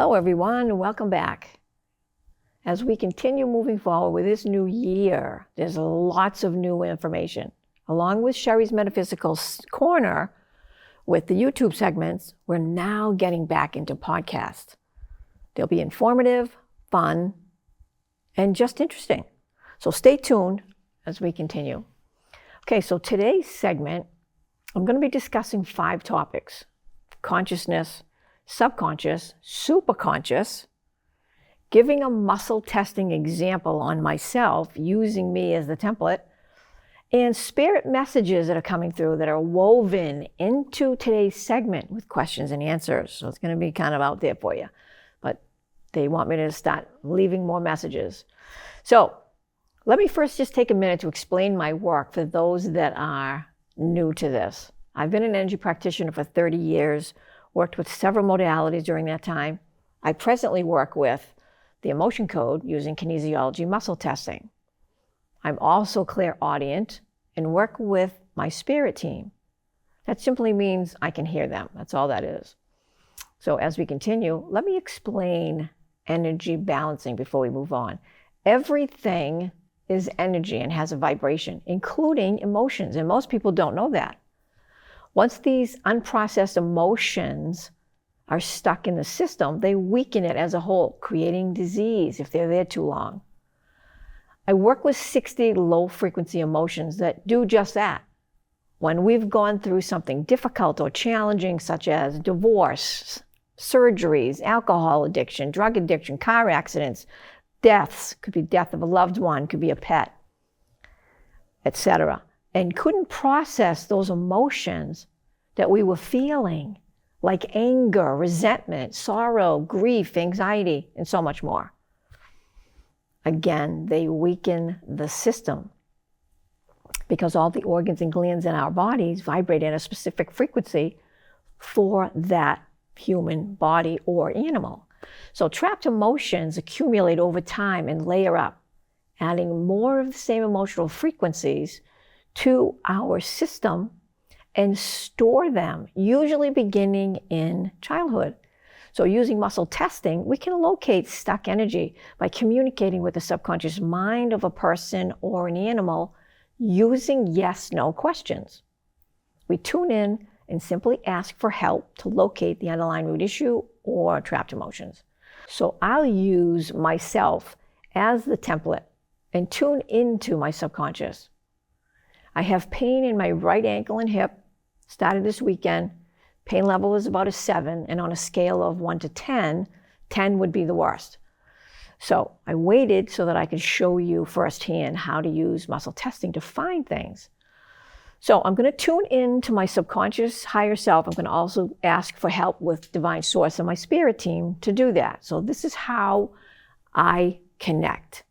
Hello everyone, welcome back. As we continue moving forward with this new year, there's lots of new information. Along with Sherry's Metaphysical Corner, with the YouTube segments, we're now getting back into podcasts. They'll be informative, fun, and just interesting. So stay tuned as we continue. Okay, so today's segment, I'm going to be discussing 5 topics: consciousness, subconscious, superconscious, giving a muscle testing example on myself using me as the template, and spirit messages that are coming through that are woven into today's segment with questions and answers. So it's going to be kind of out there for you, but they want me to start leaving more messages. So let me first just take a minute to explain my work for those that are new to this. I've been an energy practitioner for 30 years, worked with several modalities during that time. I presently work with the emotion code using kinesiology muscle testing. I'm also clairaudient and work with my spirit team. That simply means I can hear them. That's all that is. So as we continue, let me explain energy balancing before we move on. Everything is energy and has a vibration, including emotions, and most people don't know that. Once these unprocessed emotions are stuck in the system, they weaken it as a whole, creating disease if they're there too long. I work with 60 low-frequency emotions that do just that. When we've gone through something difficult or challenging, such as divorce, surgeries, alcohol addiction, drug addiction, car accidents, deaths, could be death of a loved one, could be a pet, etc., and couldn't process those emotions that we were feeling, like anger, resentment, sorrow, grief, anxiety, and so much more. Again, they weaken the system because all the organs and glands in our bodies vibrate at a specific frequency for that human body or animal. So trapped emotions accumulate over time and layer up, adding more of the same emotional frequencies to our system and store them, usually beginning in childhood. So using muscle testing, we can locate stuck energy by communicating with the subconscious mind of a person or an animal using yes/no questions. We tune in and simply ask for help to locate the underlying root issue or trapped emotions. So I'll use myself as the template and tune into my subconscious. I have pain in my right ankle and hip, started this weekend. Pain level is about a 7, and on a scale of 1 to 10, 10 would be the worst. So I waited so that I could show you firsthand how to use muscle testing to find things. So I'm going to tune in to my subconscious higher self. I'm going to also ask for help with Divine Source and my spirit team to do that. So this is how I connect.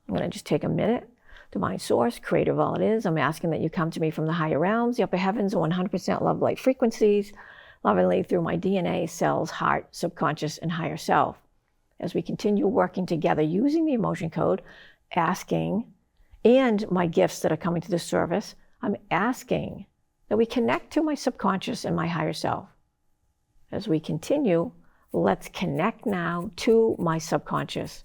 I'm going to just take a minute. Divine Source, creator of all it is, I'm asking that you come to me from the higher realms, the upper heavens, 100% love light frequencies, lovingly through my DNA, cells, heart, subconscious, and higher self. As we continue working together using the emotion code, asking, and my gifts that are coming to the service, I'm asking that we connect to my subconscious and my higher self. As we continue, let's connect now to my subconscious.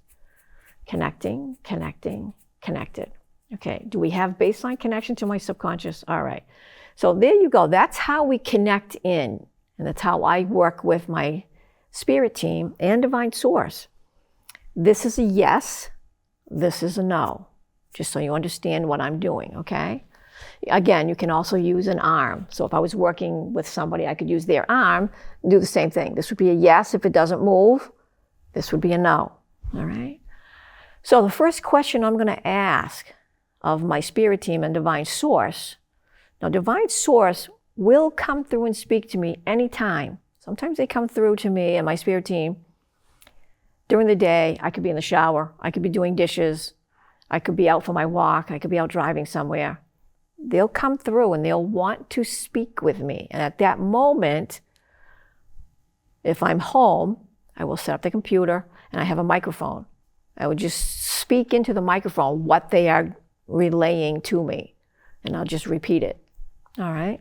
Connecting, connecting, connected. Okay, do we have baseline connection to my subconscious? All right, so there you go. That's how we connect in, and that's how I work with my spirit team and Divine Source. This is a yes, this is a no, just so you understand what I'm doing, okay? Again, you can also use an arm. So if I was working with somebody, I could use their arm and do the same thing. This would be a yes if it doesn't move. This would be a no, all right? So the first question I'm going to ask of my spirit team and Divine Source. Now, Divine Source will come through and speak to me anytime. Sometimes they come through to me and my spirit team during the day. I could be in the shower. I could be doing dishes. I could be out for my walk. I could be out driving somewhere. They'll come through and they'll want to speak with me. And at that moment, if I'm home, I will set up the computer and I have a microphone. I would just speak into the microphone what they are relaying to me, and I'll just repeat it. All right?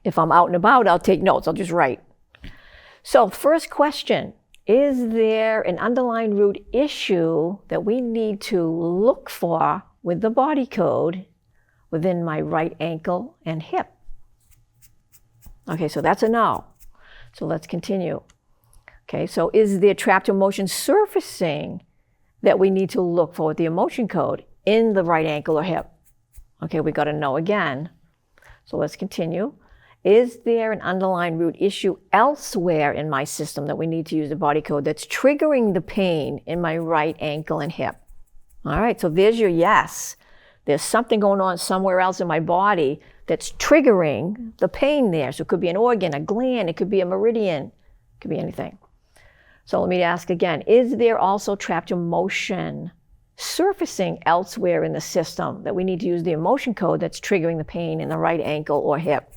If I'm out and about, I'll take notes. I'll just write. So first question, is there an underlying root issue that we need to look for with the body code within my right ankle and hip? Okay, so that's a no. So let's continue. Okay, so is there trapped emotion surfacing that we need to look for with the emotion code in the right ankle or hip? Okay, we got a no again. So let's continue. Is there an underlying root issue elsewhere in my system that we need to use the body code that's triggering the pain in my right ankle and hip? All right, so there's your yes. There's something going on somewhere else in my body that's triggering the pain there. So it could be an organ, a gland, it could be a meridian, it could be anything. So let me ask again, is there also trapped emotion surfacing elsewhere in the system that we need to use the emotion code that's triggering the pain in the right ankle or hip?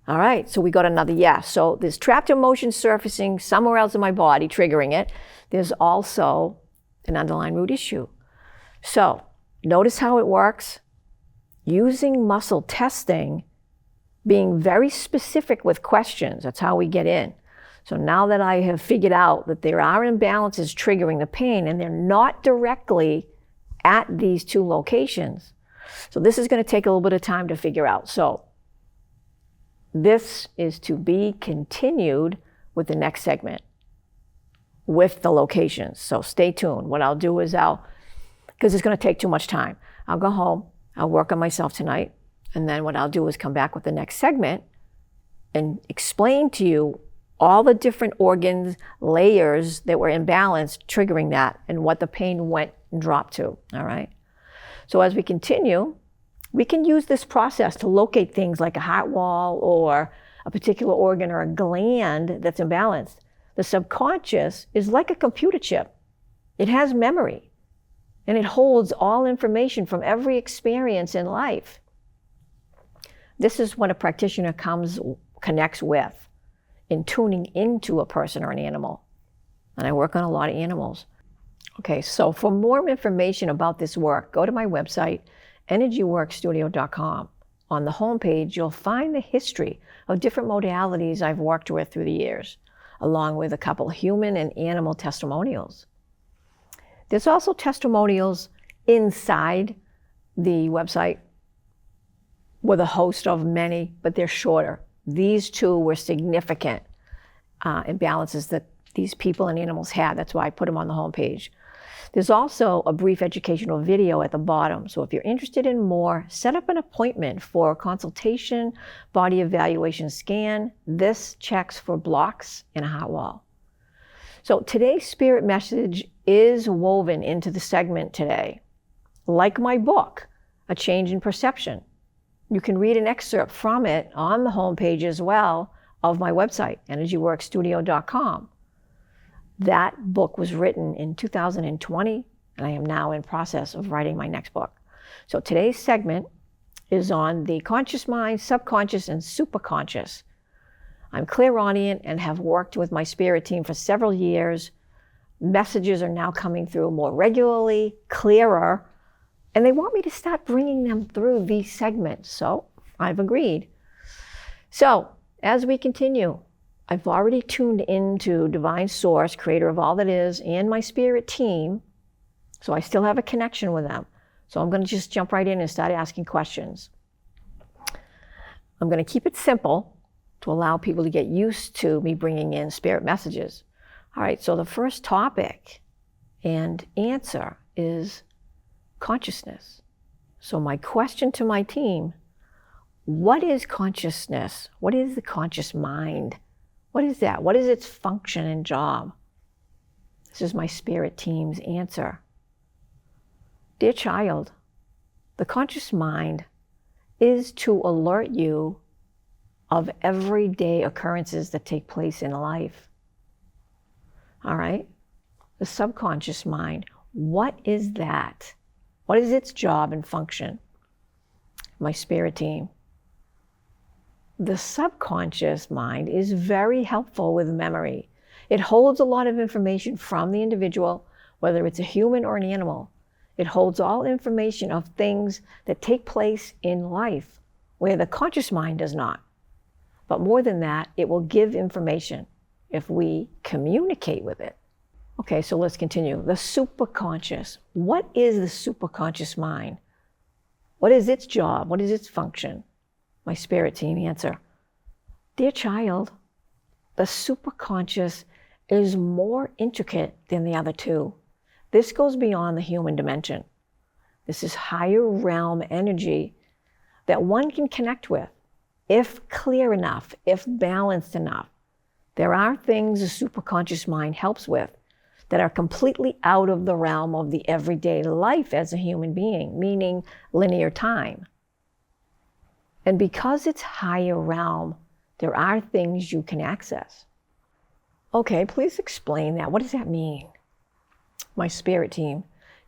All right, so we got another yes. So there's trapped emotion surfacing somewhere else in my body, triggering it. There's also an underlying root issue. So notice how it works. Using muscle testing, being very specific with questions. That's how we get in. So now that I have figured out that there are imbalances triggering the pain and they're not directly at these two locations. So this is going to take a little bit of time to figure out. So this is to be continued with the next segment with the locations. So stay tuned. What I'll do is because it's going to take too much time, I'll go home, I'll work on myself tonight, and then what I'll do is come back with the next segment and explain to you all the different organs, layers that were imbalanced triggering that and what the pain went and dropped to, all right? So as we continue, we can use this process to locate things like a heart wall or a particular organ or a gland that's imbalanced. The subconscious is like a computer chip. It has memory, and it holds all information from every experience in life. This is what a practitioner connects with in tuning into a person or an animal. And I work on a lot of animals. Okay, so for more information about this work, go to my website, energyworkstudio.com. On the homepage, you'll find the history of different modalities I've worked with through the years, along with a couple human and animal testimonials. There's also testimonials inside the website with a host of many, but they're shorter. These two were significant imbalances that these people and animals had. That's why I put them on the homepage. There's also a brief educational video at the bottom. So if you're interested in more, set up an appointment for a consultation, body evaluation scan. This checks for blocks in a heart wall. So today's spirit message is woven into the segment today. Like my book, A Change in Perception. You can read an excerpt from it on the homepage as well of my website, energyworkstudio.com. That book was written in 2020, and I am now in process of writing my next book. So today's segment is on the conscious mind, subconscious, and superconscious. I'm clairaudient and have worked with my spirit team for several years. Messages are now coming through more regularly, clearer, and they want me to start bringing them through these segments. So I've agreed. So as we continue, I've already tuned into Divine Source, creator of all that is, and my spirit team. So I still have a connection with them. So I'm going to just jump right in and start asking questions. I'm going to keep it simple to allow people to get used to me bringing in spirit messages. All right, so the first topic and answer is consciousness. So my question to my team, what is consciousness? What is the conscious mind? What is that? What is its function and job? This is my spirit team's answer. Dear child, the conscious mind is to alert you of everyday occurrences that take place in life. All right? The subconscious mind, what is that? What is its job and function? My spirit team. The subconscious mind is very helpful with memory. It holds a lot of information from the individual, whether it's a human or an animal. It holds all information of things that take place in life, where the conscious mind does not. But more than that, it will give information if we communicate with it. Okay, so let's continue. The superconscious. What is the superconscious mind? What is its job? What is its function? My spirit team answer. Dear child, the superconscious is more intricate than the other two. This goes beyond the human dimension. This is higher realm energy that one can connect with, if clear enough, if balanced enough. There are things the superconscious mind helps with that are completely out of the realm of the everyday life as a human being, meaning linear time. And because it's higher realm, there are things you can access. Okay, please explain that. What does that mean? My spirit team.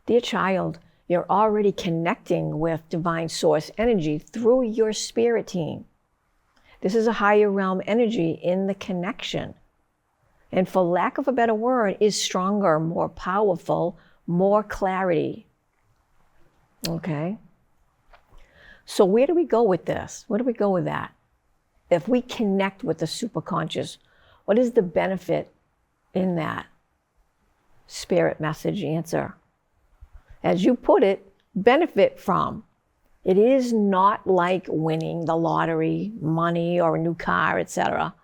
Dear child, you're already connecting with divine source energy through your spirit team. This is a higher realm energy in the connection. And for lack of a better word, is stronger, more powerful, more clarity. Okay? So where do we go with this? Where do we go with that? If we connect with the superconscious, what is the benefit in that? Spirit message answer. As you put it, benefit from. It is not like winning the lottery, money, or a new car, etc.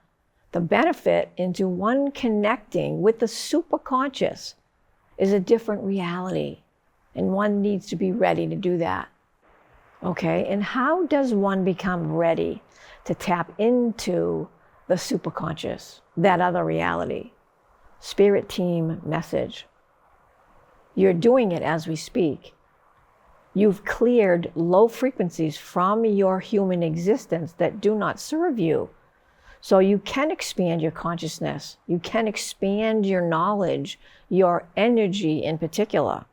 The benefit into one connecting with the superconscious is a different reality, and one needs to be ready to do that. Okay, and how does one become ready to tap into the superconscious, that other reality? Spirit team message. You're doing it as we speak. You've cleared low frequencies from your human existence that do not serve you. So you can expand your consciousness. You can expand your knowledge, your energy in particular.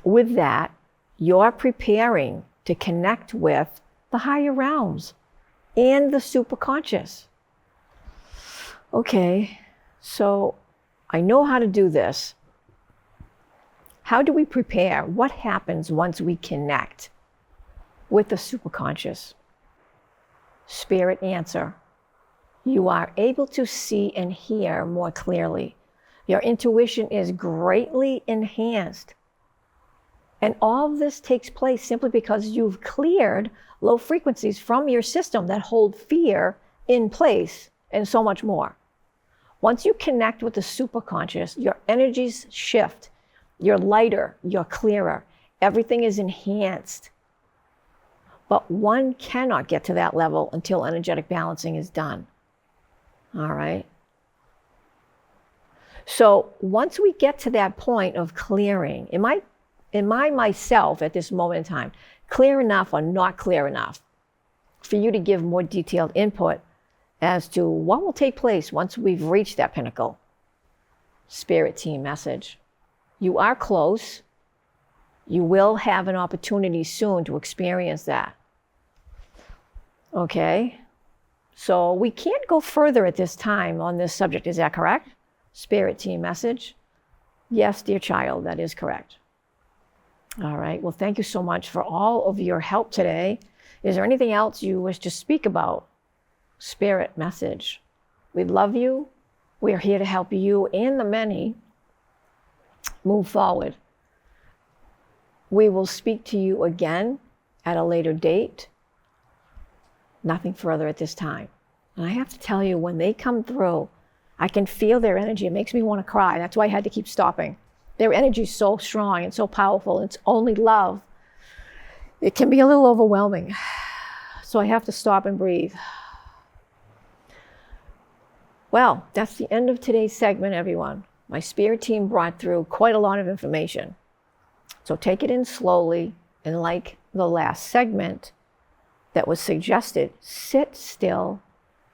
With that, you're preparing to connect with the higher realms and the superconscious. Okay, so I know how to do this. How do we prepare? What happens once we connect with the superconscious? Spirit answer. You are able to see and hear more clearly. Your intuition is greatly enhanced. And all of this takes place simply because you've cleared low frequencies from your system that hold fear in place and so much more. Once you connect with the superconscious, your energies shift. You're lighter, you're clearer. Everything is enhanced. But one cannot get to that level until energetic balancing is done. All right? So once we get to that point of clearing, am I myself at this moment in time clear enough or not clear enough for you to give more detailed input as to what will take place once we've reached that pinnacle? Spirit team message. You are close. You will have an opportunity soon to experience that. Okay? So we can't go further at this time on this subject. Is that correct? Spirit team message. Yes, dear child, that is correct. All right. Well, thank you so much for all of your help today. Is there anything else you wish to speak about? Spirit message. We love you. We are here to help you and the many move forward. We will speak to you again at a later date. Nothing further at this time. And I have to tell you, when they come through, I can feel their energy. It makes me want to cry. That's why I had to keep stopping. Their energy is so strong and so powerful. It's only love. It can be a little overwhelming. So I have to stop and breathe. Well, that's the end of today's segment, everyone. My spirit team brought through quite a lot of information. So take it in slowly, and like the last segment that was suggested, sit still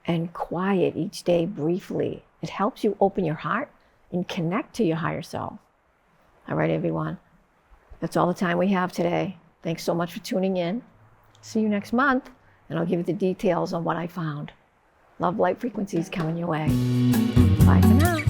and quiet each day briefly. It helps you open your heart and connect to your higher self. All right, everyone. That's all the time we have today. Thanks so much for tuning in. See you next month, and I'll give you the details on what I found. Love, light, frequencies coming your way. Bye for now.